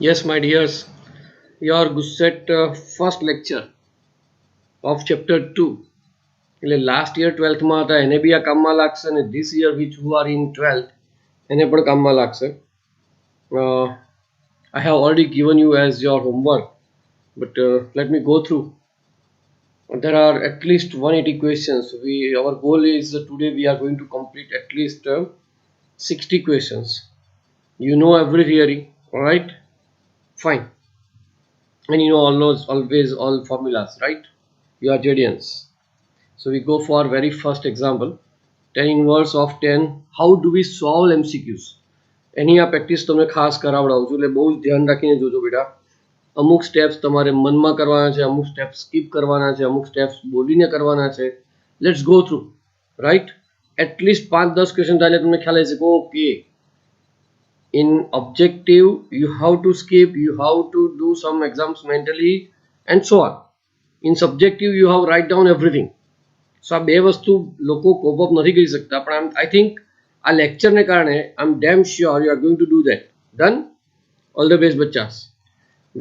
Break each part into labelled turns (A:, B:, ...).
A: Yes, my dears, your Gusset first lecture of chapter 2. એટલે last year 12th માં હતા એને બી આ કામમાં લાગશે અને this year which who are in 12th એને પણ કામમાં લાગશે. I have already given you as your homework, but let me go through. There are at least 180 questions. Our goal is today we are going to complete at least 60 questions. You know every theory, all right? Fine. And you know always all formulas, right? You are JDNs. So we go for very first example. Tan inverse of 10. How do we solve MCQs? એની આ practice તમને ખાસ કરાવડાવું છું એટલે બહુ જ ધ્યાન રાખીને જોજો બેટા. અમુક સ્ટેપ્સ તમારે મનમાં કરવાના છે, અમુક સ્ટેપ્સ સ્કીપ કરવાના છે, અમુક સ્ટેપ્સ બોલીને કરવાના છે. Let's go through, right? At least 5-10 question થાય એટલે તમને ખ્યાલ આવી શકે okay in objective you have to skip, you have to do some exams mentally and so on. In subjective you have write down everything. So આ બે વસ્તુ લોકો કોપ અપ નથી કરી શકતા, પણ આઈ થિંક આ લેક્ચરને કારણે I am damn sure you are going to do that. Done? All the best બચ્ચાસ.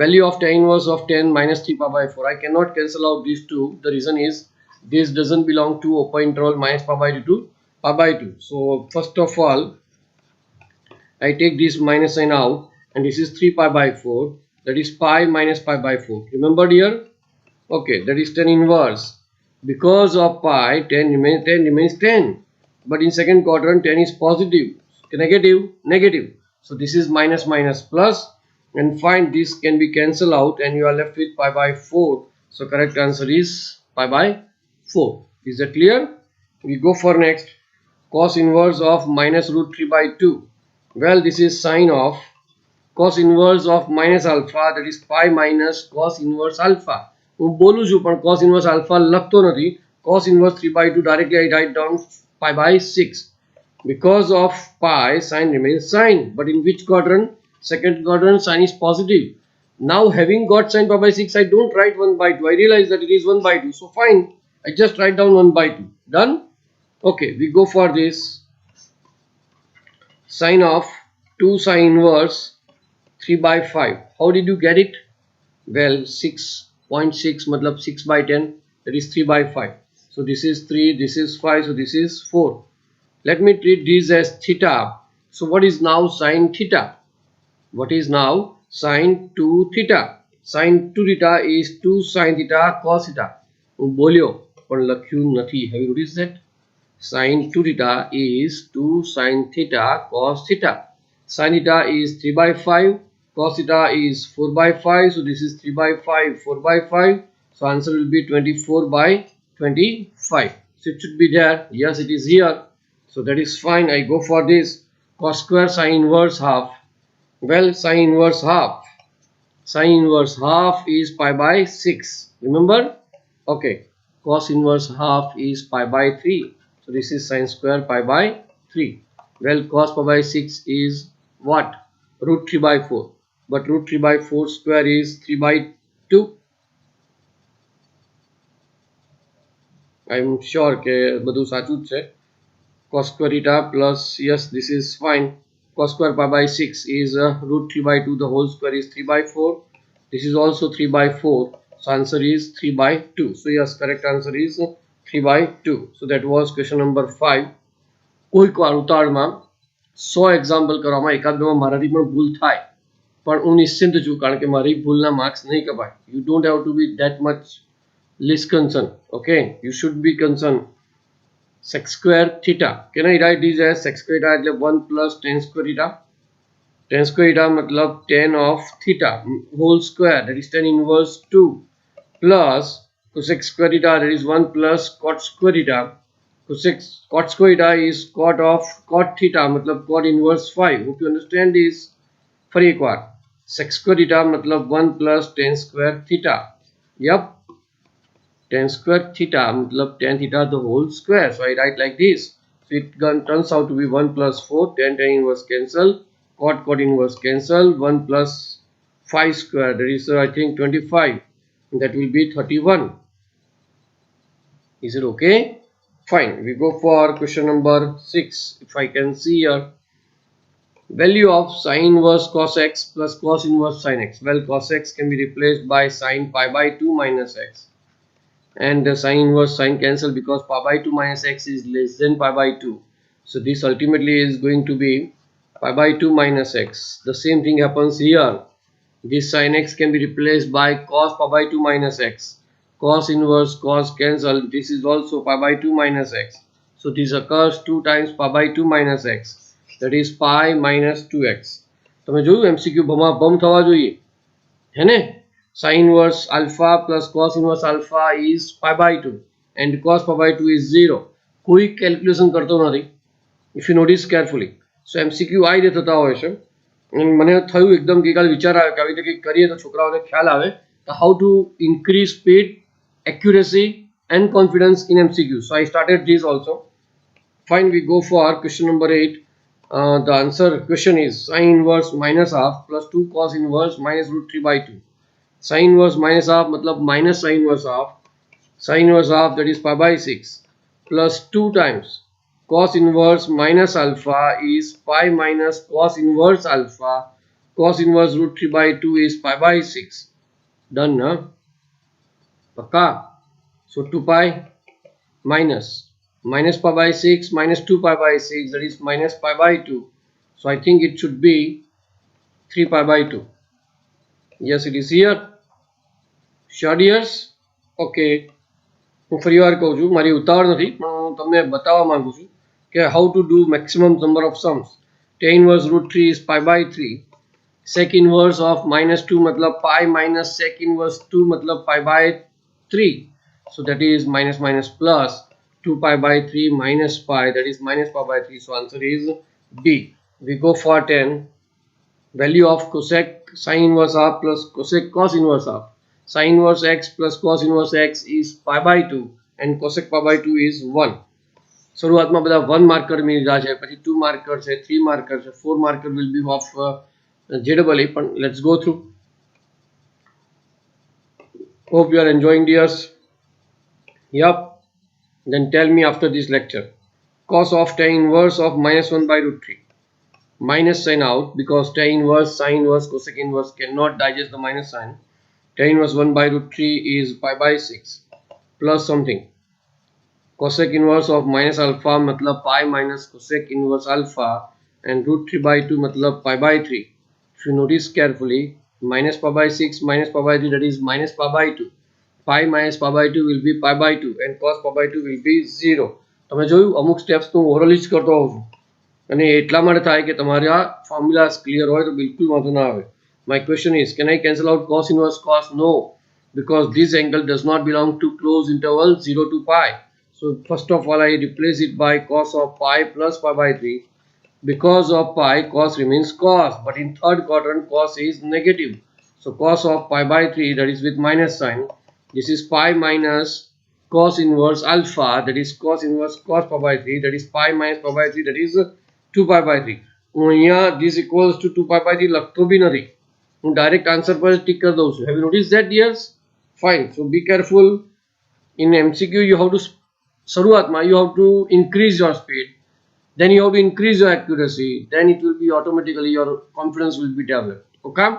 A: Value of tan inverse of 10 minus 3 pi by 4. I cannot cancel out these two. The reason is this doesn't belong to open interval minus pi by 2 to pi by 2. So first of all I take this minus sign out and this is 3 pi by 4, that is pi minus pi by 4. Remember here? Okay, that is tan inverse. Because of pi 10 remains 10, but in second quadrant 10 is positive, negative. So this is minus minus plus, and find this can be cancelled out and you are left with pi by 4. So correct answer is pi by 4. Is that clear? We go for next. Cos inverse of minus root 3 by 2. Well, this is sine of cos inverse of minus alpha, that is pi minus cos inverse alpha. હું બોલું છું પણ cos inverse alpha લખતો નથી. Cos inverse 3 by 2 directly I write down pi by 6. Because of pi, sine remains sine. But in which quadrant? Second quadrant, sine is positive. Now having got sine pi by 6, I don't write 1 by 2. I realize that it is 1 by 2. So fine, I just write down 1 by 2. Done? Okay, we go for this. Sine of 2 sine inverse 3 by 5. How did you get it? Well, 6.6 matlab 6 by 10, that is 3 by 5. So this is 3, this is 5, so this is 4. Let me treat this as theta. So what is now sine theta? What is now sine 2 theta? Sine 2 theta is 2 sine theta cos theta. બોલ્યો પણ લખ્યું નથી. Have you noticed that? Sine 2 theta is 2 sine theta cos theta. Sine theta is 3 by 5. Cos theta is 4 by 5. So this is 3 by 5, 4 by 5. So answer will be 24 by 25. So it should be there. Yes, it is here. So that is fine. I go for this. Cos square sine inverse half. Well, sine inverse half. Sine inverse half is pi by 6. Remember? Okay. Cos inverse half is pi by 3. So this is sine square pi by 3. Well, cos pi by 6 is what? Root 3 by 4. But root 3 by 4 square is 3 by 2. I am sure કે બધું સાચું જ છે. Cos square theta plus, yes, this is fine. Cos square pi by 6 is root 3 by 2. The whole square is 3 by 4. This is also 3 by 4. So answer is 3 by 2. So yes, correct answer is 3 by 2. So that was question number 5. કોઈક વાર ઉતાવળમાં 100 example કરવામાં એકાદ બેમાં મારાથી પણ ભૂલ થાય, પણ હું નિશ્ચિંત છું કારણ કે મારી ભૂલના માર્ક્સ નહીં કપાય. You don't have to be that much least concerned. Okay, you should be concerned. Sec square theta. Can I write this as sec square theta એટલે 1 plus tan square theta? Tan square theta मतलब tan of theta whole square, that is tan inverse 2 plus cosec square theta, that is 1 plus cot square theta. Cot square theta is cot of cot theta मतलब cot inverse 5. Hope you understand this. ફરી એકવાર sec square theta मतलब 1 plus tan square theta. Yep, tan square theta मतलब tan theta the whole square. So I write like this. So it turns out to be 1 plus 4, tan inverse cancel, cot inverse cancel, 1 plus 5 square, that is I think 25. That will be 31. Is it okay? Fine. We go for question number 6. If I can see here. Value of sin inverse cos x plus cos inverse sin x. Well, cos x can be replaced by sin pi by 2 minus x, and the sin inverse sin cancel because pi by 2 minus x is less than pi by 2. So this ultimately is going to be pi by 2 minus x. The same thing happens here. This sin x can be replaced by cos pi by 2 minus x. Cos inverse cos cancel. This is also pi by 2 minus x. So this occurs 2 times pi by 2 minus x. That is pi minus 2x. તમે જોયું MCQ બમા બમ થવા જોઈએ है ने. Sin inverse alpha plus cos inverse alpha is pi by 2 and cos pi by 2 is 0. કોઈ calculation કરતો નથી. If you notice carefully. So MCQ આ રીતે થતા હોય છે. મને થયું એકદમ ગઈકાલે વિચાર આવ્યો કે આવી રીતે કંઈક કરીએ તો છોકરાઓને ખ્યાલ આવે તો how to increase speed, accuracy and confidence in MCQ. So I started this also. Fine, we go for question number 8. The answer question is sin inverse minus half plus 2 cos inverse minus root 3 by 2. Sin inverse minus half मतलब minus sin inverse half. Sin inverse half, that is pi by 6 plus 2 times cos inverse minus alpha is pi minus cos inverse alpha. Cos inverse root 3 by 2 is pi by 6. Done, na? Pakka. So 2 pi minus pi by 6 minus 2 pi by 6, that is minus pi by 2. So I think it should be 3 pi by 2. Yes, it is here. Sure, dears? Okay. હું ફરી વાર કહું છું, મારી ઉતાવળ નથી પણ હું તમને બતાવવા માંગુ છું કે how to do maximum number of sums. tan inverse root 3 is pi by 3. sec inverse of minus 2 मतलब pi minus sec inverse 2 मतलब pi by 3. So that is minus minus plus 2 pi by 3 minus pi, that is minus pi by 3. So answer is D. We go for 10. Value of cosec sin inverse half plus cosec cos inverse half. Sin inverse x plus cos inverse x is pi by 2 and cosec pi by 2 is 1. શરૂઆતમાં બધા 1 marker લીધા છે, પછી 2 marker છે, 3 marker છે, 4 marker will be of JEE. પણ let's go through. Hope you are enjoying, dears. Yup. Then tell me after this lecture. Cos of tan inverse of minus 1 by root 3. Minus sign out because tan inverse, sin inverse, cosec inverse cannot digest the minus sign. Tan inverse 1 by root 3 is pi by 6 plus something. Cosec inverse of minus alpha मतलब pi minus cosec inverse alpha and root 3 by 2 मतलब pi by 3. If you notice carefully, minus pi by 6 minus pi by 3, that is minus pi by 2. Pi minus pi by 2 will be pi by 2 and cos pi by 2 will be 0. તમે જોયું અમુક steps તો orally જ કરતો હોઉં છું અને એટલા માટે થાય કે તમારા ફોર્મ્યુલાસ ક્લિયર હોય તો બિલકુલ વાંધો ના આવે. My question is, can I cancel out cos inverse cos? No, because this angle does not belong to closed interval 0 to pi. So first of all I replace it by cos of pi plus pi by 3. Because of pi, cos remains cos, but in third quadrant cos is negative. So cos of pi by 3, that is with minus sign. This is pi minus cos inverse alpha, that is cos inverse cos pi by 3, that is pi minus pi by 3, that is 2 pi by 3. હું અહીંયા this equals to 2 pi by 3 લખતો બી નથી, હું direct answer પર tick કરી દઉં છું. Have you noticed that, dears? Fine. So be careful. In MCQ you have to શરૂઆતમાં you have to increase your speed, then you have to increase your accuracy, then it will be automatically your confidence will be developed. Okay.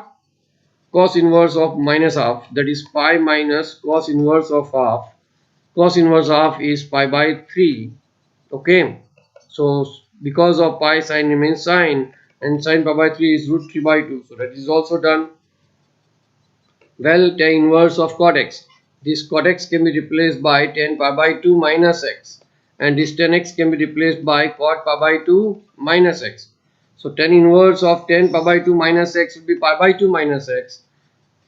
A: Cos inverse of minus half, that is pi minus cos inverse of half. Cos inverse half is pi by 3. Okay. So because of pi, sin remains sin and sin pi by 3 is root 3 by 2. So that is also done. Well, tan inverse of cot x. This cot x can be replaced by tan pi by 2 minus x, and this tan x can be replaced by cot pi by 2 minus x. So tan inverse of tan pi by 2 minus x will be pi by 2 minus x.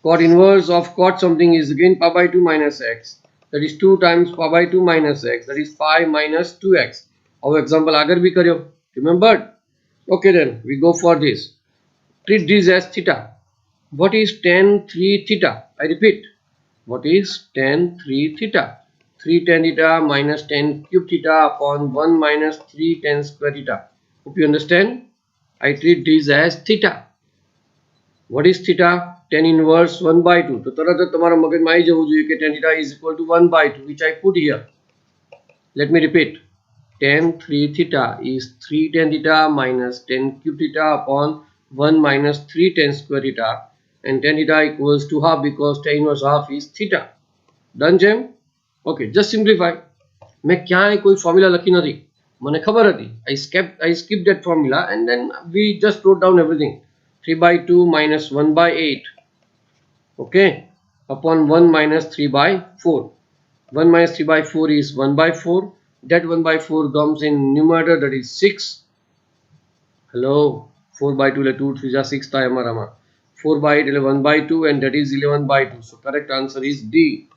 A: Cot inverse of cot something is again pi by 2 minus x. That is 2 times pi by 2 minus x. That is pi minus 2x. Our example agar bhi karyo. Remembered? Okay, then we go for this. Treat this as theta. What is tan 3 theta? I repeat. What is tan 3 theta? 3 tan theta minus tan cube theta upon 1 minus 3 tan square theta. Hope you understand. I treat this as theta. What is theta? Tan inverse 1 by 2. તો તરત જ તમારા મગજમાં આવી જવું જોઈએ કે tan theta is equal to 1 by 2, which I put here. Let me repeat. tan 3 theta is 3 tan theta minus tan cube theta upon 1 minus 3 tan square theta, and tan theta equals to half because tan inverse half is theta. Done, Jem? Okay, just simplify. मैं क्या कोई formula लखी नहीं, મને ખબર હતી. I skipped that formula and then we just wrote down everything. 3 by 2 minus 1 by 8, okay, upon 1 minus 3 by 4. 1 minus 3 by 4 is 1 by 4. That 1 by 4 comes in numerator, that is 6. Hello, 4 by 2 2 3 6 था हमारा. 4 by 8 11 by 2 and that is 11 by 2. So correct answer is D.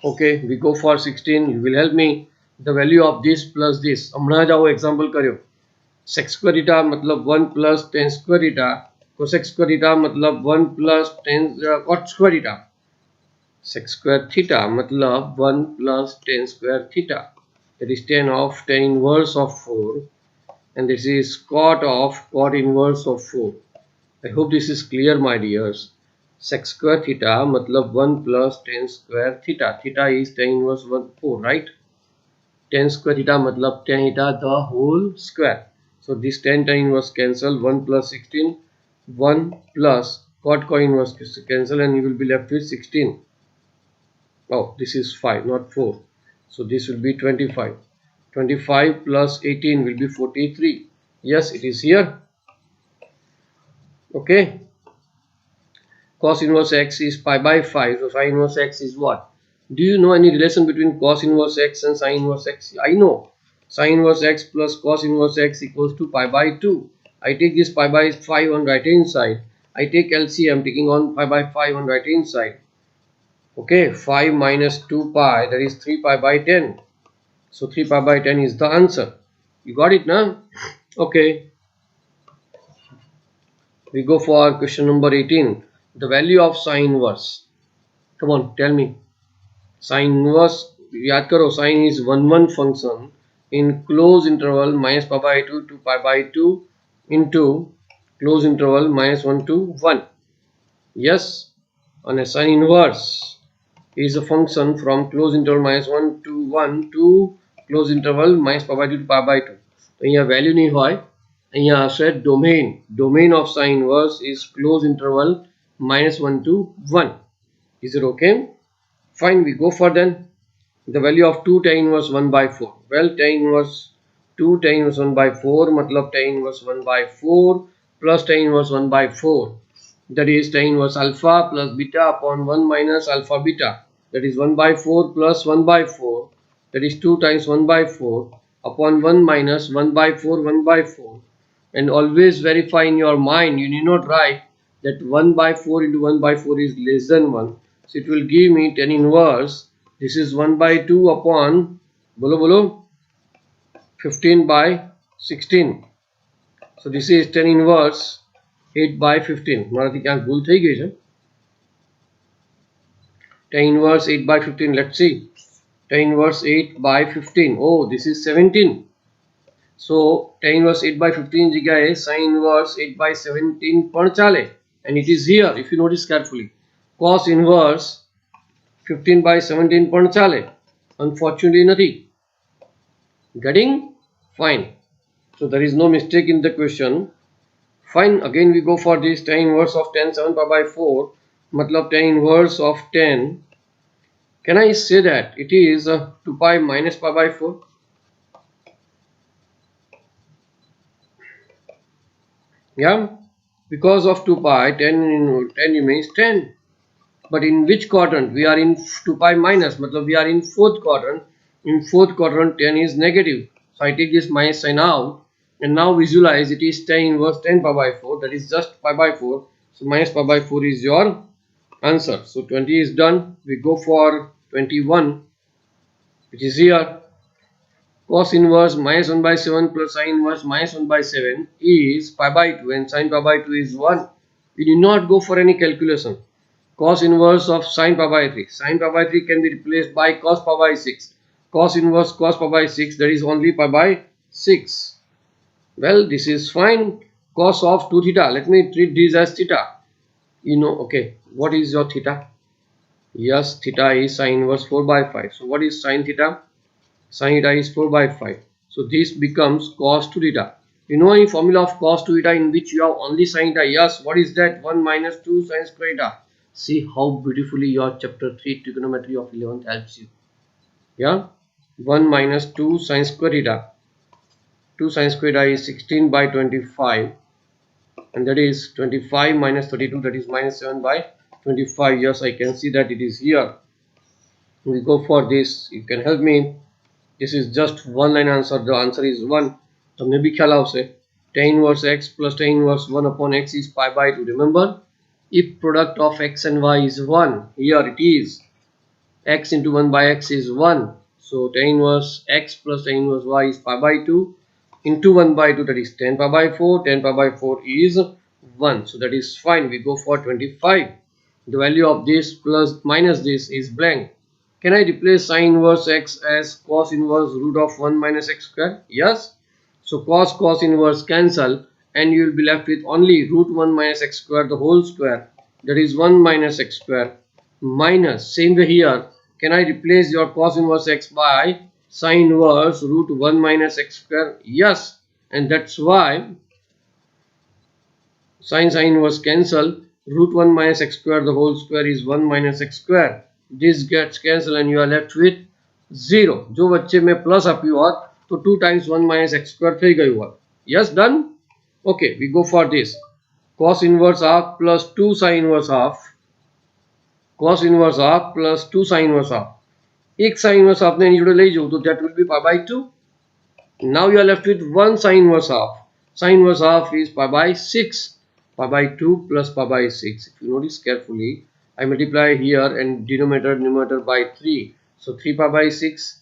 A: Okay, we go for 16. You will help me. The value of this plus this. हमना जाओ example करियो. Sec square theta मतलब 1 plus tan square theta. Cosec square theta मतलब 1 plus tan cot square theta. Sec square theta मतलब 1 plus tan square theta. That is tan of tan inverse of 4. And this is cot of cot inverse of 4. I hope this is clear, my dears. Sec square theta मतलब 1 plus tan square theta. Theta is tan inverse 1 4, right? Tan square theta मतलब tan theta the whole square. So this tan inverse cancel, 1 plus 16, 1 plus cot inverse cancel, and you will be left with 16. Oh, this is 5, not 4. So this will be 25. 25 plus 18 will be 43. Yes, it is here. Okay. Cos inverse x is pi by 5. So sin inverse x is what? Do you know any relation between cos inverse x and sin inverse x? I know. Sin inverse x plus cos inverse x equals to pi by 2. I take this pi by 5 on right hand side. I take LCM, taking on pi by 5 on right hand side. Okay, 5 minus 2 pi, that is 3 pi by 10. So 3 pi by 10 is the answer. You got it now? Okay. We go for question number 18. The value of sin inverse. Come on, tell me. Sin inverse, याद करो, sin is 1 function in closed interval minus pi by 2 to pi by 2 into closed interval minus 1 to 1. Yes, and a sin inverse is a function from closed interval minus 1 to 1 to closed interval minus pi by 2 to pi by 2. तो यहाँ value नहीं होय, यहाँ आशे domain of sin inverse is closed interval minus 1 to 1. Is it okay? Fine, we go for then. The value of 2 tan inverse 1 by 4. Well, tan inverse 2 tan inverse 1 by 4 matlab tan inverse 1 by 4 plus tan inverse 1 by 4. That is tan inverse alpha plus beta upon 1 minus alpha beta. That is 1 by 4 plus 1 by 4. That is 2 times 1 by 4 upon 1 minus 1 by 4 1 by 4. And always verify in your mind. You need not write that 1 by 4 into 1 by 4 is less than 1. So it will give me tan inverse. This is 1 by 2 upon bolo 15 by 16. So this is tan inverse 8 by 15. મારાથી ક્યાંક ભૂલ થઈ ગઈ છે. Tan inverse 8 by 15. Let's see. Tan inverse 8 by 15. Oh, this is 17. So tan inverse 8 by 15 જગ્યાએ sin inverse 8 by 17 પણ ચાલે. And it is here if you notice carefully. Cos inverse 15 by 17 પણ ચાલે. Unfortunately નથી. Getting? Fine. So there is no mistake in the question. Fine. Again we go for this tan inverse of tan 7 pi by 4. Matlab tan inverse of 10. Can I say that it is 2 pi minus pi by 4? Yeah. Because of 2 pi, 10 remains 10. But in which quadrant? We are in 2 pi minus, matlab we are in 4th quadrant. In 4th quadrant 10 is negative. So I take this minus sign out and now visualize it is tan inverse 10 pi by 4, that is just pi by 4. So minus pi by 4 is your answer. So 20 is done. We go for 21, which is here. Cos inverse minus 1 by 7 plus sin inverse minus 1 by 7 is pi by 2 and sin pi by 2 is 1. We need not go for any calculation. Cos inverse of sin pi by 3. Sin pi by 3 can be replaced by cos pi by 6. Cos inverse cos pi by 6, that is only pi by 6. Well, this is fine. Cos of 2 theta. Let me treat this as theta. You know, okay, what is your theta? Yes, theta is sin inverse 4 by 5. So what is sin theta? Sin theta is 4 by 5. So this becomes cos 2 theta. You know any formula of cos 2 theta in which you have only sin theta? Yes, what is that? 1 minus 2 sin square theta. See how beautifully your chapter 3 trigonometry of 11th helps you. Yeah, 1 minus 2 sin square theta. 2 sin square theta is 16 by 25, and that is 25 minus 32, that is minus 7 by 25. Yes, I can see that it is here. We go for this. You can help me. This is just one line answer. The answer is 1. તમને બી ખ્યાલ આવશે. tan inverse x plus tan inverse 1 upon x is pi by 2. Remember, if product of x and y is 1, here it is x into 1 by x is 1. So tan inverse x plus tan inverse y is pi by 2 into 1 by 2, that is 10 pi by 4. 10 pi by 4 is 1. So that is fine. We go for 25. The value of this plus minus this is blank. Can I replace sin inverse x as cos inverse root of 1 minus x square? Yes. So cos inverse cancel, and you will be left with only root 1 minus x square the whole square, that is 1 minus x square, minus, same way here, can I replace your cos inverse x by sin inverse root 1 minus x square? Yes. And that's why sin inverse cancel, root 1 minus x square the whole square is 1 minus x square. This gets cancelled and you are left with 0. जो बच्चे में plus आप्યું હોત तो 2 times 1 minus x square થઈ ગયું હોત. Yes, done. Okay, we go for this. Cos inverse half plus 2 sin inverse half. Cos inverse half plus 2 sin inverse half. एक sin inverse half ने એની જોડે લઈ જવું તો that will be pi by 2. Now you are left with 1 sin inverse half. Sin inverse half is pi by 6. Pi by 2 plus pi by 6. If you notice carefully, I multiply here and denominator numerator by 3. So 3 pi by 6,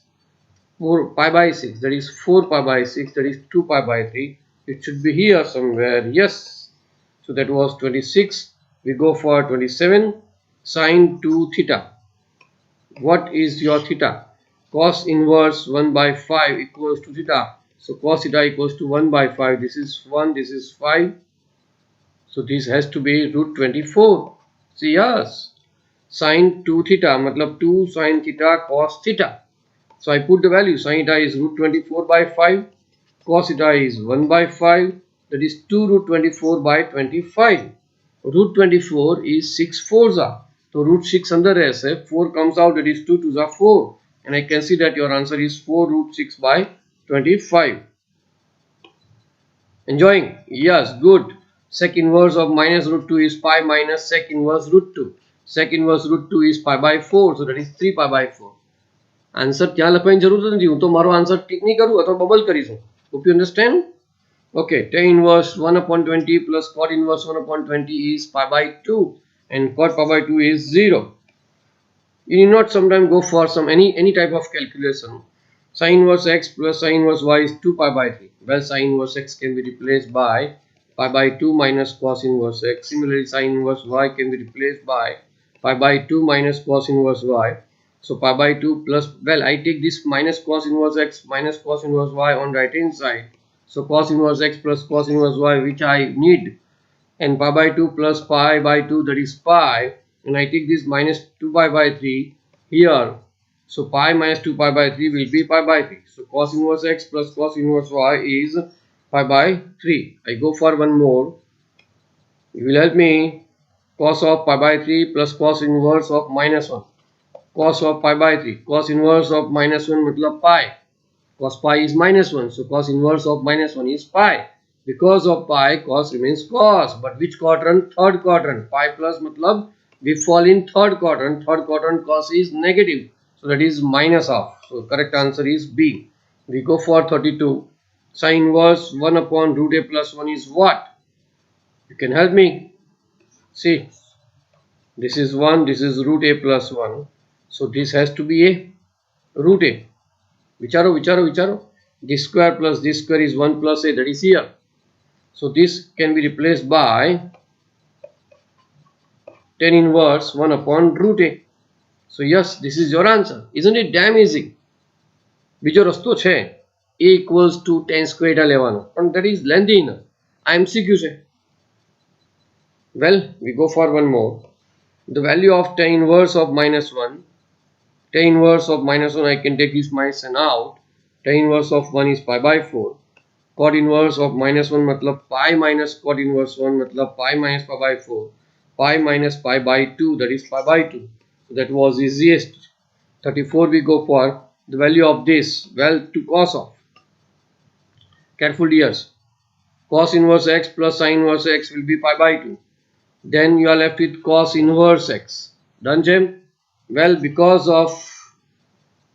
A: 4 pi by 6, that is 4 pi by 6, that is 2 pi by 3. It should be here somewhere. Yes. So that was 26. We go for 27. Sin 2 theta. What is your theta? Cos inverse 1 by 5 equals to theta. So cos theta equals to 1 by 5. This is 1, this is 5. So this has to be root 24. See, yes. Sin 2 theta, matlab 2 sin theta cos theta. So I put the value. Sin theta is root 24 by 5. Cos theta is 1 by 5. That is 2 root 24 by 25. Root 24 is 6 fours are. So root 6 under रहશે. 4 comes out, that is 2 2s are 4. And I can see that your answer is 4 root 6 by 25. Enjoying? Yes, good. Sec inverse of minus root 2 is pi minus sec inverse root 2. Sec inverse root 2 is pi by 4. So that is 3 pi by 4. Answer क्या લખવાની જરૂર નથી. હું તો મારો answer tick નહીં કરું અથવા બબલ કરીશું. Hope you understand? Okay, tan inverse 1 upon 20 plus cot inverse 1 upon 20 is pi by 2, and cot pi by 2 is 0. You need not sometimes go for any type of calculation. Sin inverse x plus sin inverse y is 2 pi by 3. Well, sin inverse x can be replaced by pi by 2 minus cos inverse x. Similarly, sin inverse y can be replaced by pi by 2 minus cos inverse y. So pi by 2 plus, well, I take this minus cos inverse x minus cos inverse y on right hand side. So cos inverse x plus cos inverse y, which I need, and pi by 2 plus pi by 2, that is pi, and I take this minus 2 pi by 3 here. So pi minus 2 pi by 3 will be pi by 3. So cos inverse x plus cos inverse y is pi by 3. I go for one more. You will help me. Cos of pi by 3 plus cos inverse of minus 1. Cos of pi by 3. Cos inverse of minus 1 matlab pi. Cos pi is minus 1. So cos inverse of minus 1 is pi. Because of pi, cos remains cos. But which quadrant? Third quadrant. Pi plus matlab we fall in third quadrant. Third quadrant cos is negative. So that is minus half. So correct answer is B. We go for 32. Sin inverse 1 upon root a plus 1 is what? You can help me. See. This is 1. This is root a plus 1. So this has to be a root a. Vicharo. This square plus this square is 1 plus a, that is here. So this can be replaced by tan inverse 1 upon root a. So yes, this is your answer. Isn't it damn easy? બીજો રસ્તો છે. A equals to tan square theta લેવાનો. પણ that is lengthy enough. MCQ છે. Well, we go for one more. The value of tan inverse of minus 1. Tan inverse of minus 1, I can take this minus 1 out. tan inverse of 1 is pi by 4. Cot inverse of minus 1 matlab pi minus cot inverse 1 matlab pi minus pi by 4. Pi minus pi by 2, that is pi by 2. So that was easiest. 34 we go for the value of this. Well, to cos of. Careful dears. Cos inverse x plus sin inverse x will be pi by 2. Then you are left with cos inverse x. Done, Jim? Well, because of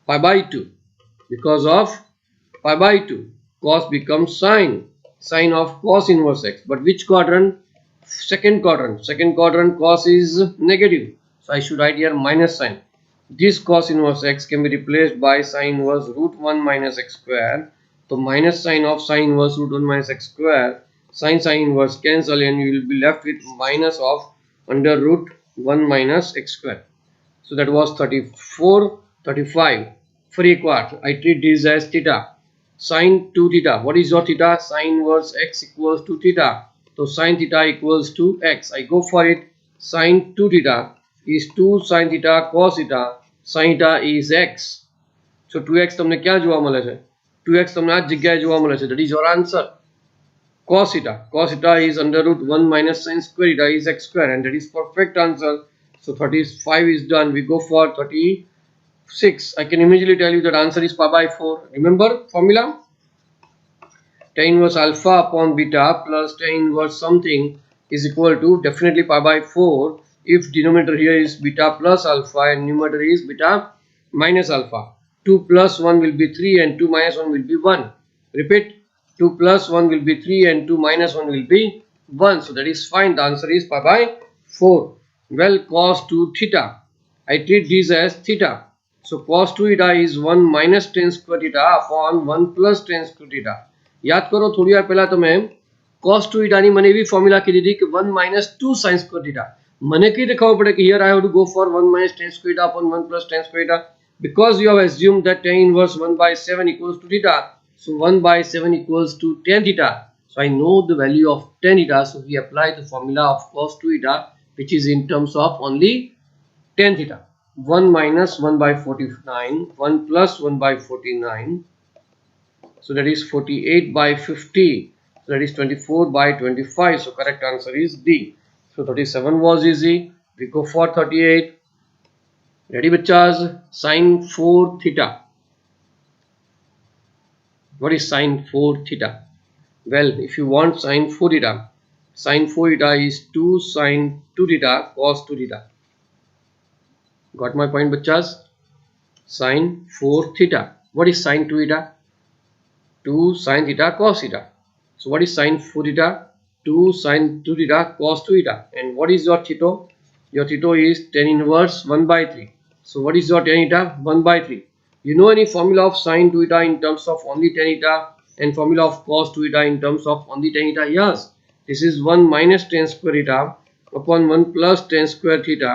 A: pi by 2. Because of pi by 2. Cos becomes sine. Sine of cos inverse x. But which quadrant? Second quadrant. Second quadrant cos is negative. So I should write here minus sign. This cos inverse x can be replaced by sine inverse root 1 minus x square. So minus sign of sine inverse root 1 minus x square. Sine inverse cancel and you will be left with minus of under root 1 minus x square. So that was 34, 35. Free quart. I treat this as theta. Sine 2 theta. What is your theta? Sine inverse x equals to theta. So sine theta equals to x. I go for it. Sine 2 theta is 2 sine theta cos theta. Sine theta is x. So 2x તમને ક્યાં જોવા મળે છે? 2x તમને આ જગ્યાએ જોવા મળે છે. That is your answer. Cos theta. Cos theta is under root 1 minus sine square theta is x square, and that is perfect answer. So 35 is done. We go for 36. I can immediately tell you that answer is pi by 4. Remember formula? Tan inverse alpha upon beta plus tan inverse something is equal to definitely pi by 4 if denominator here is beta plus alpha and numerator is beta minus alpha. 2 plus 1 will be 3 and 2 minus 1 will be 1. Repeat, 2 plus 1 will be 3 and 2 minus 1 will be 1. So that is fine. The answer is pi by 4. Well, cos 2 theta. I treat this as theta. So cos 2 theta is 1 minus tan square theta upon 1 plus tan square theta. याद करो थोड़ी बार पहला तो मैं cos 2 theta ની મને એવી formula કીધી હતી કે 1 minus 2 sin square theta. મને કઈ દેખાવું પડે કે here I have to go for 1 minus tan square theta upon 1 plus tan square theta, because you have assumed that tan inverse 1 by 7 equals to theta. So 1 by 7 equals to tan theta. So I know the value of tan theta. So we apply the formula of cos 2 theta, which is in terms of only tan theta. 1 minus 1 by 49, 1 plus 1 by 49. So that is 48 by 50. So that is 24 by 25. So correct answer is D. So 37 was easy. We go for 38. Ready, bachas? Sine 4 theta. What is sine 4 theta? Well, if you want sine 4 theta, sine 4 theta is 2 sine 2 theta cos 2 theta. Got my point, bachas? Sine 4 theta. What is sine 2 theta? 2 sin theta cos theta. So what is sin 4 theta? 2 sin 2 theta cos 2 theta. And what is your theta? Your theta is tan inverse 1 by 3. So what is your tan theta? 1 by 3. You know any formula of sin 2 theta in terms of only tan theta and formula of cos 2 theta in terms of only tan theta? Yes. This is 1 minus tan square theta upon 1 plus tan square theta.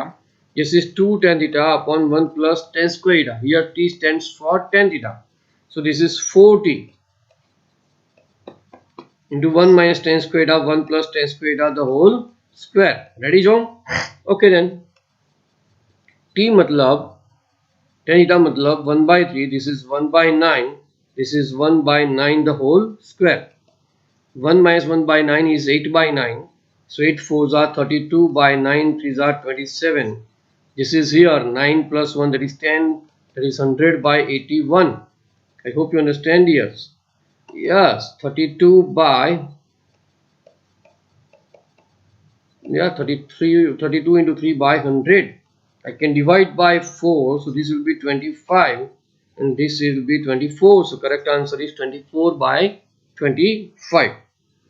A: This is 2 tan theta upon 1 plus tan square theta. Here t stands for tan theta. So this is 4t into 1 minus tan square theta 1 plus tan square theta the whole square. Ready, John? Okay then. T matlab tan theta matlab 1 by 3. This is 1 by 9. This is 1 by 9 the whole square. 1 minus 1 by 9 is 8 by 9. So 8 4s are 32 by 9 3s are 27. This is here 9 plus 1, that is 10. That is 100 by 81. I hope you understand here. Yes, 32 by 32 into 3 by 100. I can divide by 4, so this will be 25 and this will be 24. So correct answer is 24 by 25.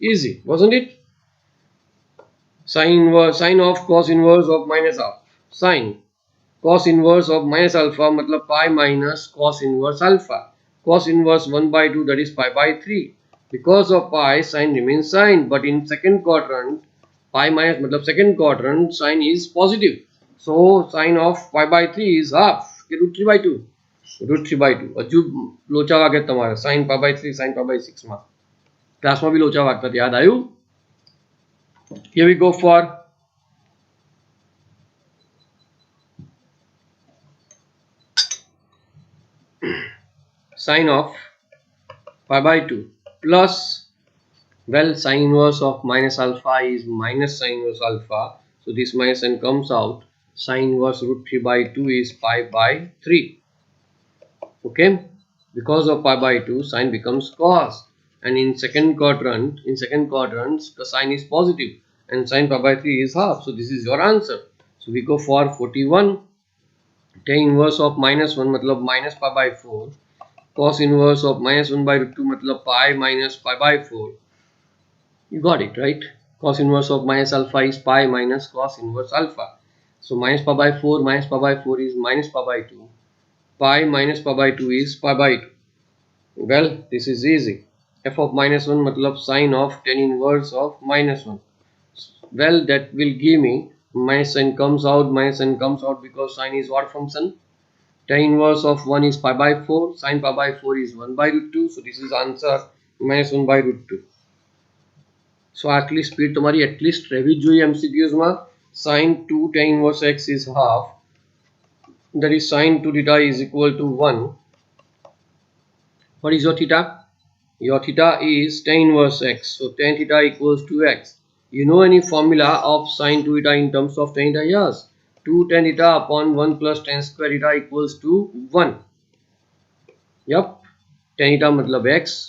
A: Easy, wasn't it? Sine of cos inverse of minus half. Sine cos inverse of minus alpha matlab pi minus cos inverse alpha. Cos inverse 1 by 2, that is pi by 3. Because of pi, sine remains sine, but in second quadrant pi minus matlab second quadrant sine is positive. So sine of pi by 3 is half. Root 3 by 2. Root 3 by 2. હજુ લોચા વાગે તમારે sin pi by 3 sin pi by 6 માં ક્લાસમાં બી લોચા વાગતા યાદ આવ્યું? Here we go for sine of pi by 2 plus, well, sine inverse of minus alpha is minus sine inverse alpha. So this minus sign comes out. Sine inverse root 3 by 2 is pi by 3. Okay. Because of pi by 2, sine becomes cos. And in second quadrant, the sine is positive. And sine pi by 3 is half. So this is your answer. So we go for 41. Tan inverse of minus 1 matlab minus pi by 4. Cos inverse of minus 1 by root 2 matlab pi minus pi by 4. You got it, right? Cos inverse of minus alpha is pi minus cos inverse alpha. So minus pi by 4 minus pi by 4 is minus pi by 2. Pi minus pi by 2 is pi by 2. Well, this is easy. F of minus 1 matlab sine of tan inverse of minus 1. Well, that will give me minus sign comes out because sine is what function? Tan inverse of 1 is pi by 4. Sine pi by 4 is 1 by root 2. So this is answer minus 1 by root 2. So આટલી speed તમારી at least રહેવી જ જોઈએ MCQs માં. Sin 2 tan inverse x is half, that is sin 2 theta is equal to 1. What is your theta? Your theta is tan inverse x, so tan theta equals to x. You know any formula of sin 2 theta in terms of tan theta? Yes, 2 tan theta upon 1 plus tan square theta equals to 1. Yup, tan theta matlab x,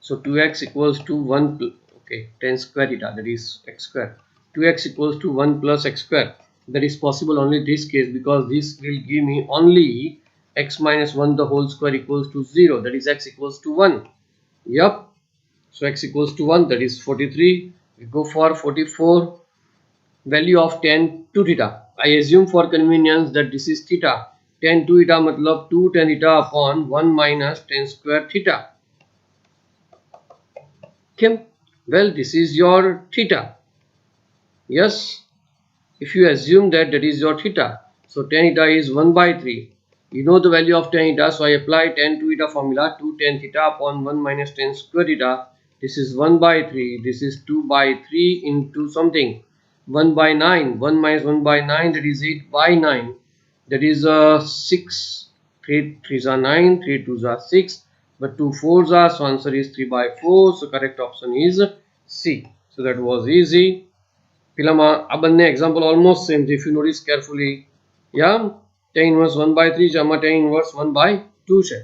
A: so 2x equals to 1. Okay, tan square theta, that is x square. 2x equals to 1 plus x square. That is possible only this case, because this will give me only x minus 1 the whole square equals to 0. That is x equals to 1. Yup. So x equals to 1, that is 43. We go for 44. Value of tan 2 theta. I assume for convenience that this is theta. Tan 2 theta matlab 2 tan theta upon 1 minus tan square theta. Okay. Well, this is your theta. Yes, if you assume that is your theta, so tan theta is 1 by 3. You know the value of tan theta, so I apply tan 2 theta formula. 2 tan theta upon 1 minus tan square theta. This is 1 by 3. This is 2 by 3 into something. 1 by 9. 1 minus 1 by 9, that is 8 by 9. That is 6. 3 3s are 9. 3 2s are 6. But 2 4s are, so answer is 3 by 4. So correct option is C. So that was easy. Pilama આ બંને example almost same. If you notice carefully, yeah, tan inverse 1 by 3 છે, આમાં tan inverse 1 by 2 છે.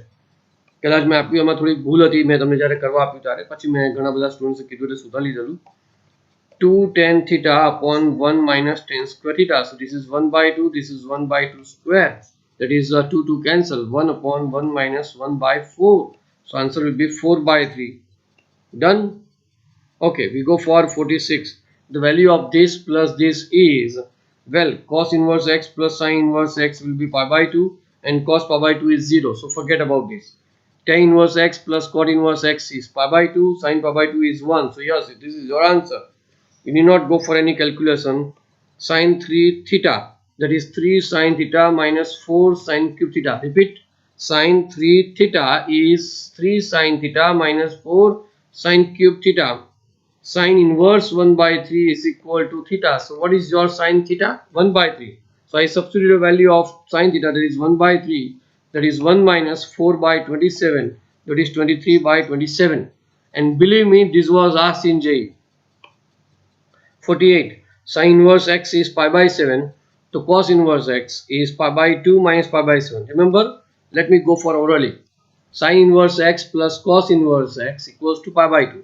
A: કદાચ મેં આપ્યું એમાં થોડી ભૂલ હતી, મેં તમને જ્યારે કરવા આપ્યું ત્યારે પછી મેં ઘણા બધા સ્ટુડન્ટ્સે કીધું એટલે સુધારી લીધેલું. 2 tan theta upon 1 minus tan square theta. So this is 1 by 2, this is 1 by 2 square. That is 2 to cancel. 1 upon 1 minus 1 by 4. So answer will be 4 by 3. Done. Okay, we go for 46. The value of this plus this is, well, cos inverse x plus sin inverse x will be pi by 2, and cos pi by 2 is 0. So forget about this. Tan inverse x plus cot inverse x is pi by 2, sin pi by 2 is 1. So yes, this is your answer. You need not go for any calculation. Sin 3 theta, that is 3 sin theta minus 4 sin cube theta. Repeat. Sin 3 theta is 3 sin theta minus 4 sin cube theta. Sin inverse 1 by 3 is equal to theta. So what is your sin theta? 1 by 3. So I substitute a value of sin theta, that is 1 by 3. That is 1 minus 4 by 27. That is 23 by 27. And believe me, this was asked in JEE. 48. Sin inverse x is pi by 7. So cos inverse x is pi by 2 minus pi by 7. Remember, let me go for orally. Sin inverse x plus cos inverse x equals to pi by 2.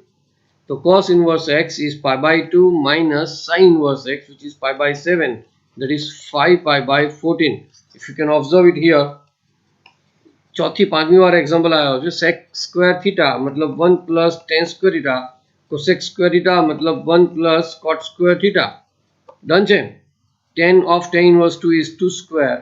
A: So cos inverse x is pi by 2 minus sin inverse x, which is pi by 7. That is 5 pi by 14. If you can observe it here, चौथी पांचवी वाला example आया हो जो sec square theta मतलब 1 plus tan square theta, cosec square theta मतलब 1 plus cot square theta. Done છે. Tan of tan inverse 2 is 2 square.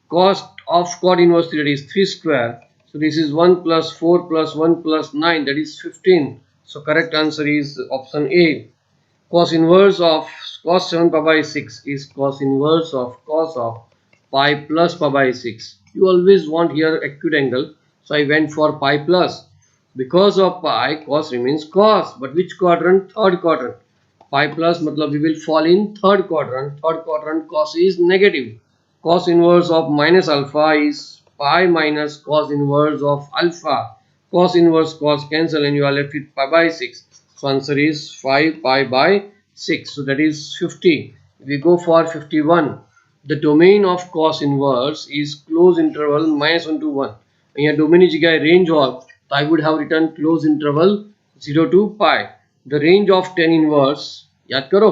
A: Cos of cot inverse theta is 3 square. So this is 1 plus 4 plus 1 plus 9, that is 15. So correct answer is option A. Cos inverse of cos 7 pi by 6 is cos inverse of cos of pi plus pi by 6. You always want here acute angle, so I went for pi plus. Because of pi, cos remains cos. But which quadrant? Third quadrant. Pi plus matlab we will fall in third quadrant. Third quadrant cos is negative. Cos inverse of minus alpha is pi minus cos inverse of alpha. Cos inverse cos cancel and you are left with pi by 6. So answer is 5 pi by 6. So that is 50. We go for 51. The domain of cos inverse is close interval -1 to 1. અહીંયા domain ની જગ્યાએ range હોય તો I would have written close interval 0 to pi. The range of tan inverse યાદ કરો.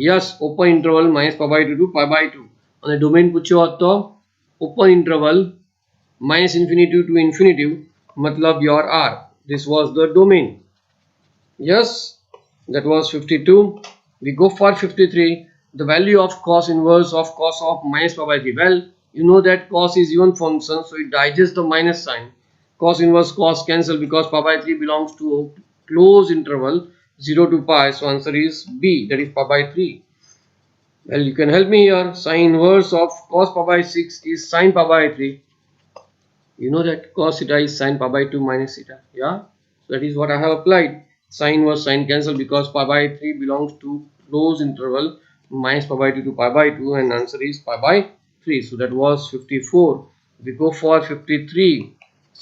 A: Yes, open interval minus pi by 2 to pi by 2. અને domain પૂછ્યો હોત તો open interval minus infinity to infinity matlab your R. This was the domain. Yes, that was 52. We go for 53. The value of cos inverse of cos of minus pi by 3. Well, you know that cos is even function, so it digests the minus sign. Cos inverse cos cancel because pi by 3 belongs to close interval 0 to pi. So answer is B, that is pi by 3. Well, you can help me here. Sin inverse of cos pi by 6 is sin pi by 3. You know that cos theta is sin pi by 2 minus theta. Yeah, so that is what I have applied. Sin inverse sin cancel because pi by 3 belongs to close interval minus pi by 2 to pi by 2 and answer is pi by 3. So that was 54. We go for 53.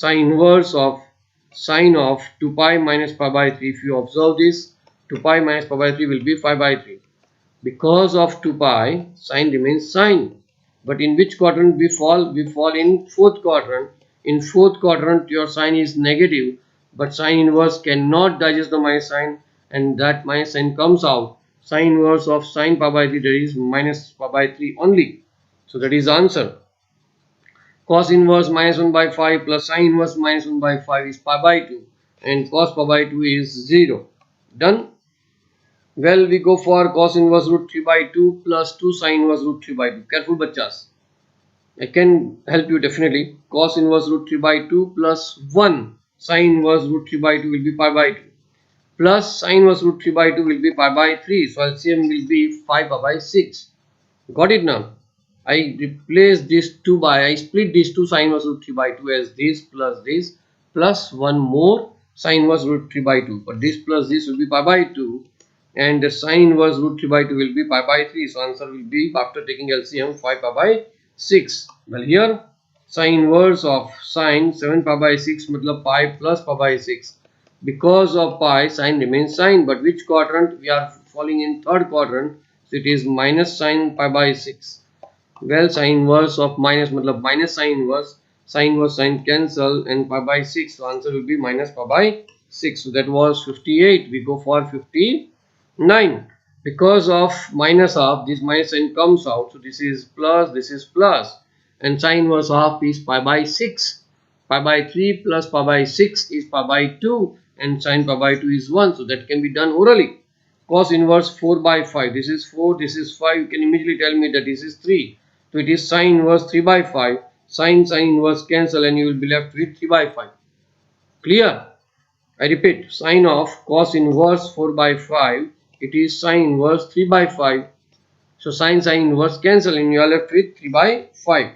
A: Sin inverse of sine of 2 pi minus pi by 3. If you observe this, 2 pi minus pi by 3 will be 5 by 3. Because of 2 pi, sine remains sine. But in which quadrant we fall? We fall in fourth quadrant. In fourth quadrant, your sign is negative, but sine inverse cannot digest the minus sign, and that minus sign comes out. Sine inverse of sine pi by 3, that is minus pi by 3 only. So that is answer. Cos inverse minus 1 by 5 plus sine inverse minus 1 by 5 is pi by 2, and cos pi by 2 is 0. Done. Well, we go for cos inverse root 3 by 2 plus 2 sin inverse root 3 by 2. Careful bachas. I can help you definitely. Cos inverse root 3 by 2 plus 1 sin inverse root 3 by 2 will be pi by 2. Plus sin inverse root 3 by 2 will be pi by 3. So LCM will be 5 pi by 6. Got it now? I replace this 2 by, I split these 2 sin inverse root 3 by 2 as this plus 1 more sin inverse root 3 by 2. But this plus this will be pi by 2. And the sine inverse root 3 by 2 will be pi by 3. So answer will be, after taking LCM, 5 pi by 6. Well, here sine inverse of sine 7 pi by 6 matlab pi plus pi by 6. Because of pi, sine remains sine. But which quadrant? We are falling in third quadrant. So it is minus sine pi by 6. Well, sine inverse of minus matlab minus sine inverse sine cancel and pi by 6. So answer will be minus pi by 6. So that was 58. We go for 59. Because of minus half, this minus sign comes out. So this is plus, and sine inverse half is pi by 6. Pi by 3 plus pi by 6 is pi by 2, and sine pi by 2 is 1. So that can be done orally. Cos inverse 4 by 5. This is 4, this is 5. You can immediately tell me that this is 3. So it is sine inverse 3 by 5. Sine inverse cancel and you will be left with 3 by 5. Clear? I repeat, sine of cos inverse 4 by 5. It is sine inverse 3 by 5. So sine inverse cancel and you are left with 3 by 5.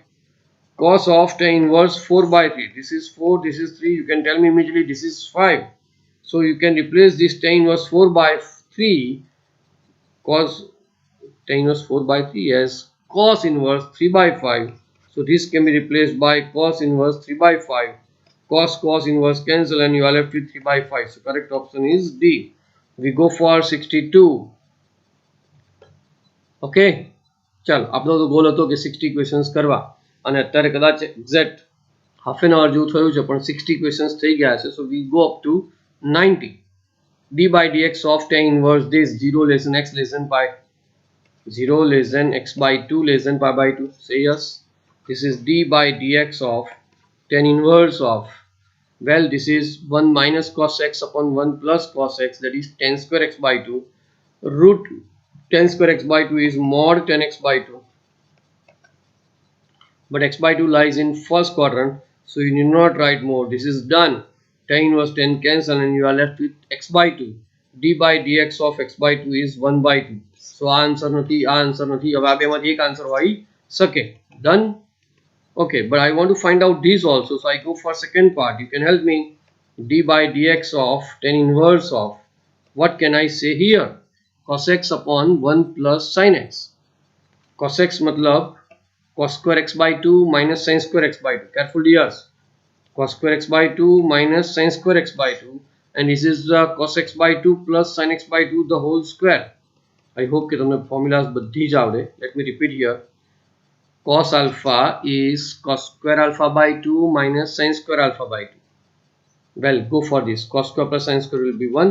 A: Cos of tan inverse 4 by 3. This is 4, this is 3. You can tell me immediately this is 5. So you can replace this tan inverse 4 by 3 cos tan inverse 4 by 3 as cos inverse 3 by 5. So this can be replaced by cos inverse 3 by 5. Cos inverse cancel and you are left with 3 by 5. So correct option is D. We go for 62. Okay. ચાલ આપણો તો goal હતો કે 60 questions કરવા અને અત્યારે કદાચ exact half an hour જેવું થયું છે પણ 60 ક્વેશ્ચન્સ થઈ ગયા છે. So we go up to 90. D by dx of tan inverse this 0 less than x less than pi, 0 less than x by 2 less than pi by 2. Say yes. This is d by dx of tan inverse of, well, this is 1 minus cos x upon 1 plus cos x, that is tan square x by 2. Root tan square x by 2 is mod tan x by 2. But x by 2 lies in first quadrant, so you need not write more. This is done. Tan inverse tan cancel and you are left with x by 2. D by dx of x by 2 is 1 by 2. So answer નથી, આ answer નથી. હવે આ બેમાંથી એક answer હોઈ શકે. Done. Okay, but I want to find out these also. So I go for second part. You can help me. D by dx of tan inverse of, what can I say here? Cos x upon 1 plus sin x. Cos x matlab cos square x by 2 minus sin square x by 2. Careful dears. cos square x by 2 minus sin square x by 2, and this is cos x by 2 plus sin x by 2 the whole square. I hope કે તમને formulas બધી જ આવડે. Let me repeat here. Cos alpha is cos square alpha by 2 minus sin square alpha by 2. Well, go for this. Cos square plus sin square will be 1,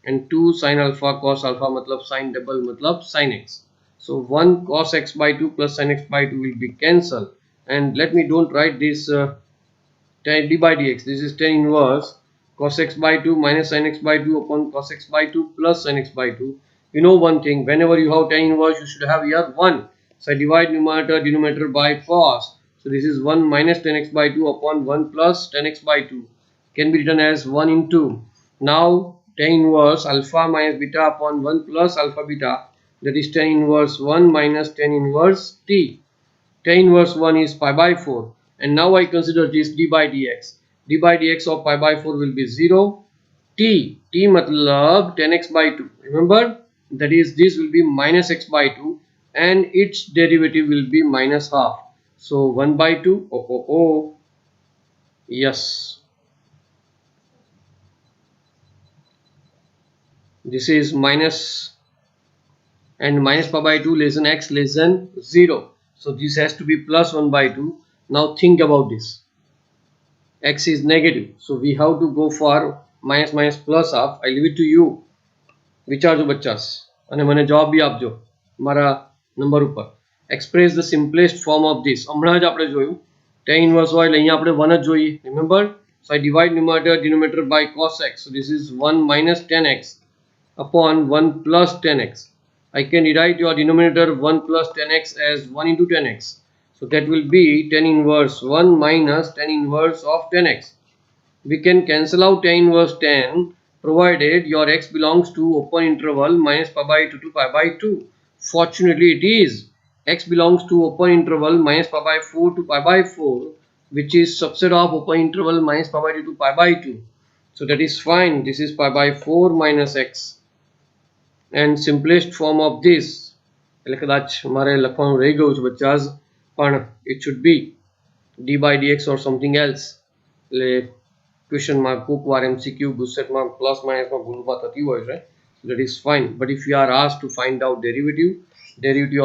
A: and 2 sin alpha cos alpha matlab sin double matlab sin x. So 1 cos x by 2 plus sin x by 2 will be cancelled. And let me don't write this d by dx. This is tan inverse cos x by 2 minus sin x by 2 upon cos x by 2 plus sin x by 2. You know one thing, whenever you have tan inverse, you should have here 1. So I divide numerator denominator by cos. So this is 1 minus tan x by 2 upon 1 plus tan x by 2. Can be written as 1 into. Now tan inverse alpha minus beta upon 1 plus alpha beta, that is tan inverse 1 minus tan inverse t. Tan inverse 1 is pi by 4, and now I consider this d by dx. d by dx of pi by 4 will be 0. T matlab tan x by 2. Remember, that is this will be minus x by 2, and its derivative will be minus half. So 1 by 2. Yes. This is minus, and minus pi by 2 less than x less than 0. So this has to be plus 1 by 2. Now think about this. X is negative, so we have to go for minus minus plus half. I leave it to you. વિચારજો બચ્ચાસ અને મને જવાબ બી આપજો મારા number ઉપર. Express the simplest form of this. હમણાં જ આપણે જોયું tan ઇન્વર્સ હોય એટલે અહીંયા આપણે 1 જ જોઈએ. Remember, so I divide numerator denominator by cos x. So this is 1 minus tan x upon 1 plus tan x. I can rewrite your denominator 1 plus tan x as 1 into tan x. So that will be tan inverse 1 minus tan inverse of tan x. We can cancel out tan inverse tan provided your x belongs to open interval minus pi by 2 to pi by 2. Fortunately it is. X belongs to open interval minus pi by 4 to pi by 4, which is subset of open interval minus pi by 2 to pi by 2. So that is fine. This is pi by 4 minus x. And simplest form of this, એટલે કદાચ મારે લખવાનું રહી ગયું છે બચ્ચાસ, પણ it should be d by dx or something else. એટલે question માં કોક વાર MCQ ગુસ્સેટમાં પ્લસ માઇનસમાં ભૂલમાં થતી હોય છે. That is fine. But if you are asked to find out derivative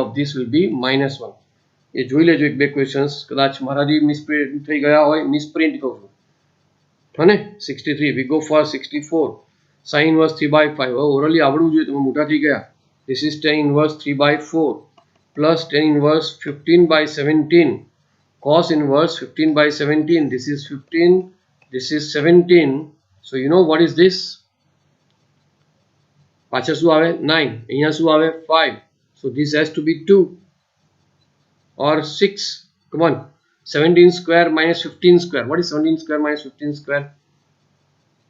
A: of this will be minus 1. એ જોઈ લેજો એક બે questions. કદાચ મારાથી મિસપ્રિન્ટ થઈ ગયા હોય, મિસપ્રિન્ટ કહું છું. હા ને, 63. We go for 64. Sin inverse 3 by 5. Orally આવડવું જોઈએ, તમે મોટા થઈ ગયા. This is tan inverse 3 by 4 plus tan inverse 15 by 17. Cos inverse 15 by 17. This is 15. This is 17. So you know what is this? પાછળ શું આવે? 9. અહીંયા શું આવે? 5. So this has to be 2 or 6. Come on. 17 square minus 15 square. What is 17 square minus 15 square?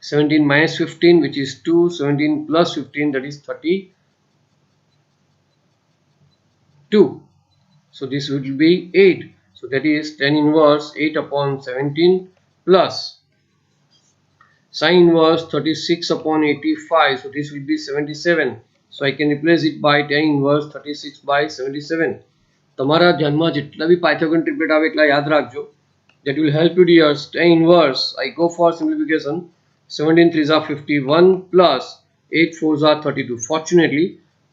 A: 17 minus 15, which is 2. 17 plus 15, that is 32. So this will be 8. So that is tan inverse 8 upon 17 plus sin inverse 36 upon 85. So this will be 77. So I can replace it by tan inverse 36 by 77. તમારા ધ્યાનમાં જેટલા બી Pythagorean triplet આવે એટલા યાદ રાખજો. That will help you dear. Tan inverse, I go for simplification. 17 3s are 51 plus 8 4s are 32. Fortunately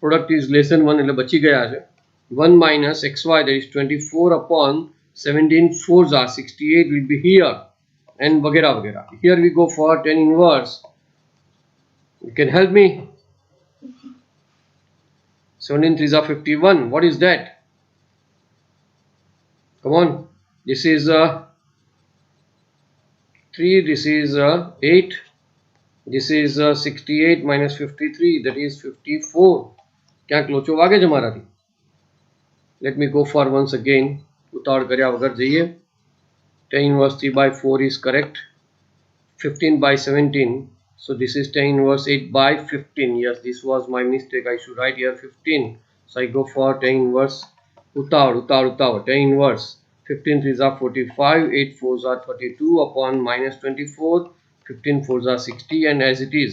A: product is less than 1 એટલે બચી ગયા છે. 1 minus xy, that is 24 upon 17 4s are 68 will be here, and वगैरह वगैरह. Here we go for tan inverse. You can help me. 17 3s are 51. What is that? Come on. This is 3. This is 8. This is 68 minus 53. That is 54. ક્યાંક લોચો વાગે છે મારાથી. Let me go for once again. ઉતાવળ કર્યા વગર જઈએ. Tan inverse 3 by 4 is correct. 15 by 17. So this is tan inverse 8 by 15. Yes, this was my mistake. I should write here 15. So I go for tan inverse. Tan inverse 15 3s are 45, 8 4s are 32 upon minus 24, 15 4s are 60, and as it is.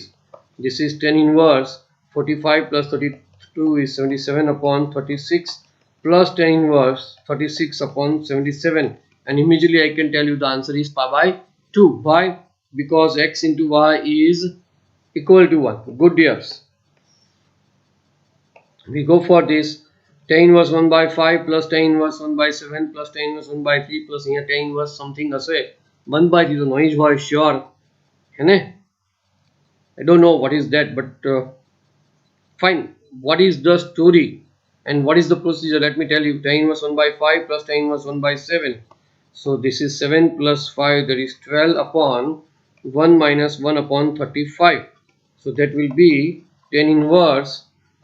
A: This is tan inverse 45 plus 32 is 77 upon 36 plus tan inverse 36 upon 77, and immediately I can tell you the answer is pi by 2. Why? Because x into y is equal to 1. Good dears. We go for this. Tan inverse 1 by 5 plus tan inverse 1 by 7 plus tan inverse 1 by 3 plus here tan inverse something હશે 1 by 3 તો નહીં જ હોય sure है ने? I don't know what is that, but fine. What is the story and what is the procedure? Let me tell you. Tan inverse 1 by 5 plus tan inverse 1 by 7. So this is 7 plus 5, that is 12 upon 1 minus 1 upon 35. So that will be tan inverse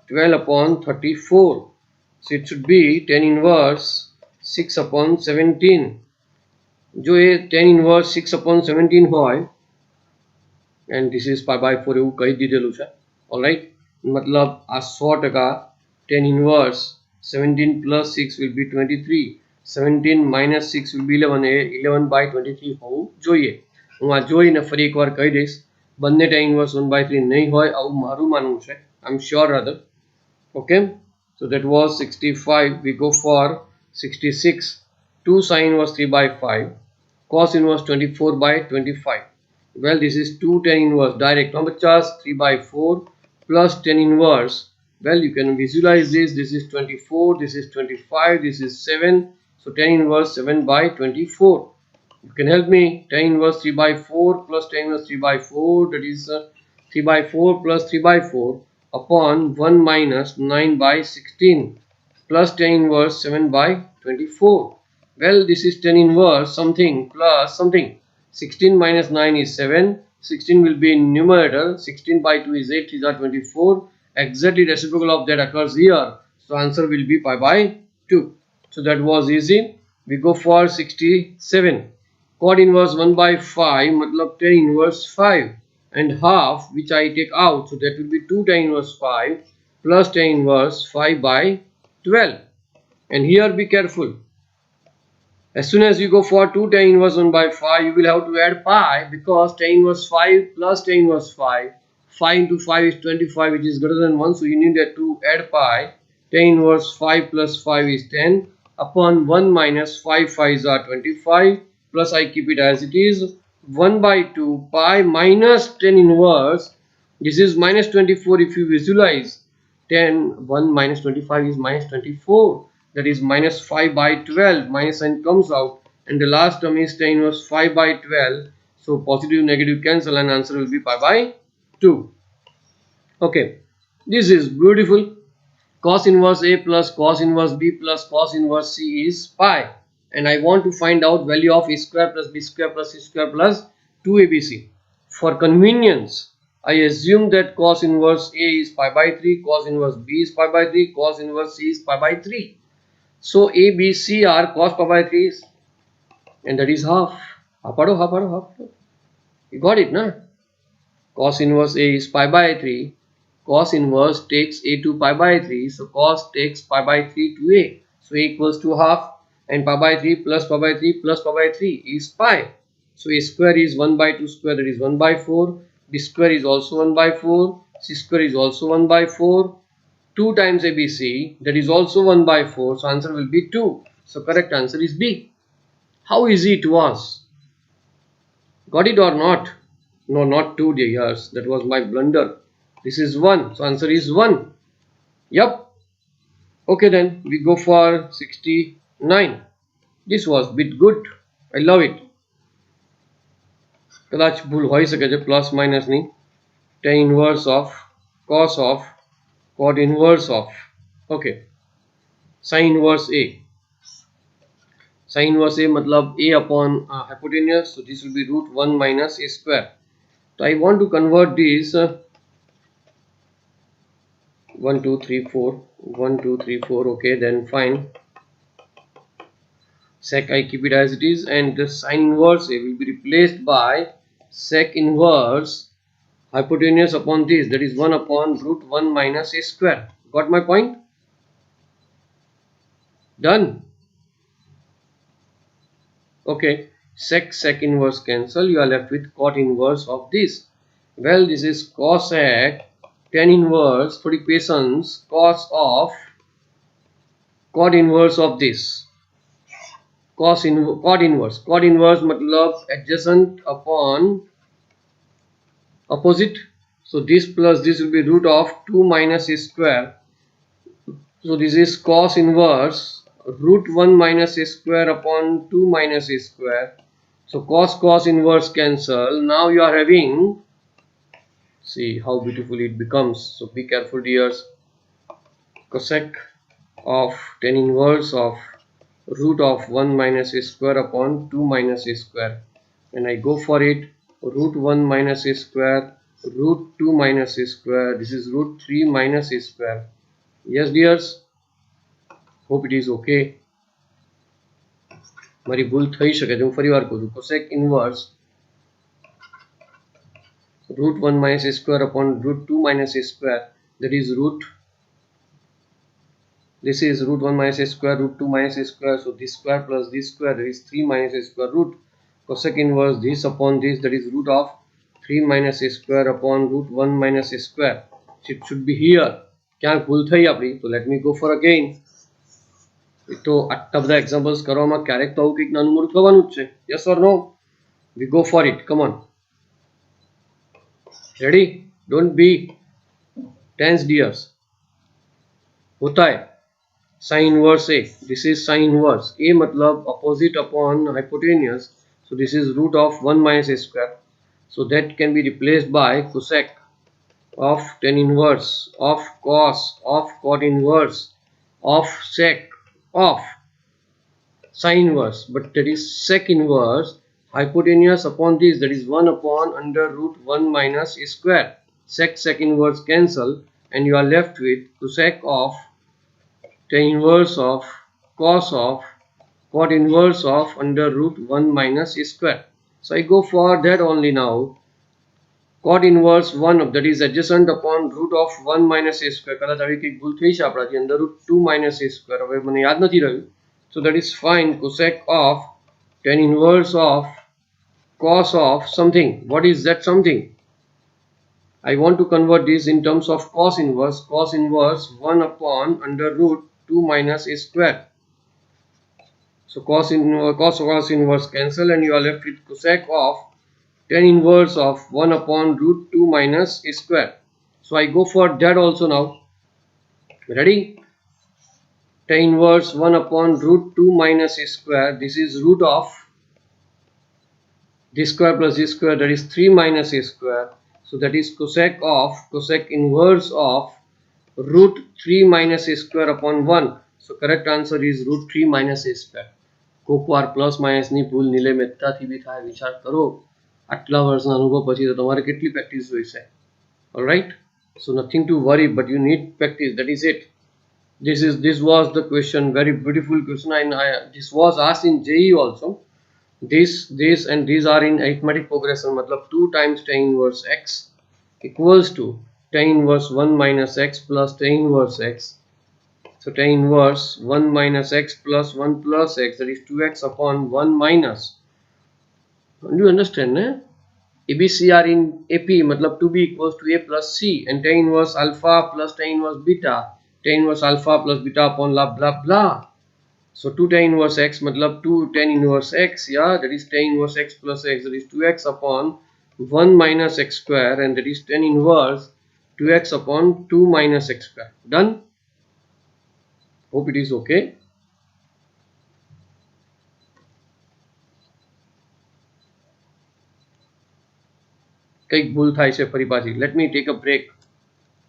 A: 12 upon 34. So it should be tan inverse 6 upon 17. जो ये tan inverse 6 upon 17 હોય and this is pi by 4 એવું કહી દીધેલું છે. Alright, मतलब આ 100% tan inverse 17 plus 6 will be 23. 17 minus 6 will be 11. 11 by 23 હોવું જોઈએ. હું આ જોઈને ફરી એકવાર કહી દઈશ. બંને tan inverse 1 by 3 નહીં હોય આવું મારું માનવું છે. I'm sure rather. Okay, so that was 65. We go for 66. 2 sin inverse 3 by 5 cos inverse 24 by 25. Well, this is 2 tan inverse direct number charge 3 by 4 plus tan inverse. Well, you can visualize this. This is 24, this is 25, this is 7. So tan inverse 7 by 24. You can help me. Tan inverse 3 by 4 plus tan inverse 3 by 4, that is 3 by 4 plus 3 by 4 upon 1 minus 9 by 16 plus tan inverse 7 by 24. Well, this is tan inverse something plus something. 16 minus 9 is 7. 16 will be in numerator. 16 by 2 is 8. These are 24. Exactly reciprocal of that occurs here. So answer will be pi by 2. So that was easy. We go for 67. Cot inverse 1 by 5 matlab tan inverse 5 and half which I take out. So that will be 2 tan inverse 5 plus tan inverse 5 by 12. And here be careful. As soon as you go for 2 tan inverse 1 by 5, you will have to add pi because tan inverse 5 plus tan inverse 5. 5 into 5 is 25, which is greater than 1. So you need to add pi. Tan inverse 5 plus 5 is 10 upon 1 minus 5 5s are 25 plus I keep it as it is 1 by 2 pi minus tan inverse. This is minus 24 if you visualize. 10 1 minus 25 is minus 24. That is minus 5 by 12. Minus sign comes out and the last term is tan inverse 5 by 12. So positive negative cancel and answer will be pi by 2. Okay, this is beautiful. Cos inverse A plus cos inverse B plus cos inverse C is pi, and I want to find out value of A square plus B square plus C square plus 2ABC. For convenience, I assume that cos inverse A is pi by 3, cos inverse B is pi by 3, cos inverse C is pi by 3. So A, B, C are cos pi by 3 and that is half. Half. You got it, na? Cos inverse A is pi by 3. Cos inverse takes A to pi by 3. So cos takes pi by 3 to A. So A equals to half and pi by 3 plus pi by 3 plus pi by 3 is pi. So A square is 1 by 2 square, that is 1 by 4. B square is also 1 by 4. C square is also 1 by 4. 2 times ABC, that is also 1 by 4. So answer will be 2. So correct answer is B. How easy it was. Got it or not? No, not 2 dears. That was my blunder. This is 1. So answer is 1. Yup. Okay then. We go for 69. This was bit good. I love it. કદાચ ભૂલ હોઈ શકે છે plus માઇનસની. tan inverse of cos of cot inverse of. Okay. Sin inverse A. Sin inverse A मतलब A upon hypotenuse. So this will be root 1 minus A square. So I want to convert this 1 2 3 4 1 2 3 4. Okay, then fine. Sec I keep it as it is and the sin inverse A will be replaced by sec inverse hypotenuse upon this, that is 1 upon root 1 minus A square. Got my point? Done. Okay, sec inverse cancel. You are left with cot inverse of this. Well, this is cosec tan inverse for equations cos of cot inverse of this. cot inverse मतलब adjacent upon opposite. So this plus this will be root of 2 minus a square. So this is cos inverse root 1 minus a square upon 2 minus a square. So cos inverse cancel. Now you are having, see how beautiful it becomes. So be careful dears. Cosec of tan inverse of root of 1 minus a square upon 2 minus a square. When I go for it, root 1 minus a square, root 2 minus a square, this is root 3 minus a square. Yes dears, hope it is okay. મારી ભૂલ થઈ શકે છે, હું ફરી વાર કહું છું. cosec inverse root 1 minus a square upon root 2 minus a square, that is root, this is root 1 minus a square, root 2 minus a square, so this square plus this square, that is 3 minus a square root. Cosec inverse this upon this, that is root of 3 minus a square upon root 1 minus a square. It should be here. ક્યાંક ભૂલ થઈ આપણી, તો let me go for again. તો આટલા બધા examples કરવામાં ક્યારેક તો આવું કંઈક નાનું મોટું થવાનું જ છે. Yes or no? We go for it. Come on. Ready? Don't be tense dears. होता है sin inverse a. This is sin inverse. A मतलब opposite upon hypotenuse. So this is root of 1 minus a square. So that can be replaced by cosec of tan inverse of cos of cot inverse of sec of sin inverse. But that is sec inverse hypotenuse upon this, that is 1 upon under root 1 minus a square. Sec inverse cancel and you are left with cosec of tan inverse of cos of cot inverse of under root 1 minus a square. So I go for that only now. Cot inverse 1 of that is adjacent upon root of 1 minus a square. કદાચ આવી કંઈક ભૂલ થઈ છે આપણાથી, under root 2 minus a square. હવે મને યાદ નથી રહ્યું. So that is fine. Cosec of tan inverse of cos of something. What is that something? I want to convert this in terms of cos inverse. Cos inverse 1 upon under root 2 minus a square. So cos inverse cancel and you are left with cosec of tan inverse of 1 upon root 2 minus a square. So I go for that also now. Ready? Tan inverse 1 upon root 2 minus a square. This is root of this square plus this square, that is 3 minus a square. So that is cosec inverse of root 3 minus a square upon 1. So correct answer is root 3 minus a square. કોકવાર plus માઇનસની ભૂલ નીલે મહેતાથી બી થાય. વિચાર કરો આટલા વર્ષના અનુભવ પછી તો તમારે કેટલી પ્રેક્ટિસ જોઈશે. Alright, so nothing to worry, but you need practice. That is it. This was the question, very beautiful question, and this was asked in JEE also. This and these are in arithmetic progression. मतलब 2 times tan inverse x equals to tan inverse 1 minus x plus tan inverse x. So tan inverse 1 minus x plus 1 plus x, that is 2x upon 1 minus. Do you understand? ABC are in AP, मतलब 2b equals to a plus c, and tan inverse alpha plus tan inverse beta, tan inverse alpha plus beta upon blah blah blah. So 2 tan inverse x मतलब 2 tan inverse x, yeah, that is tan inverse x plus x, that is 2x upon 1 minus x square, and that is tan inverse 2x upon 2 minus x square. Done? Hope it is okay. કંઈક ભૂલ થાય છે ફરી પાછી. Let me take a break.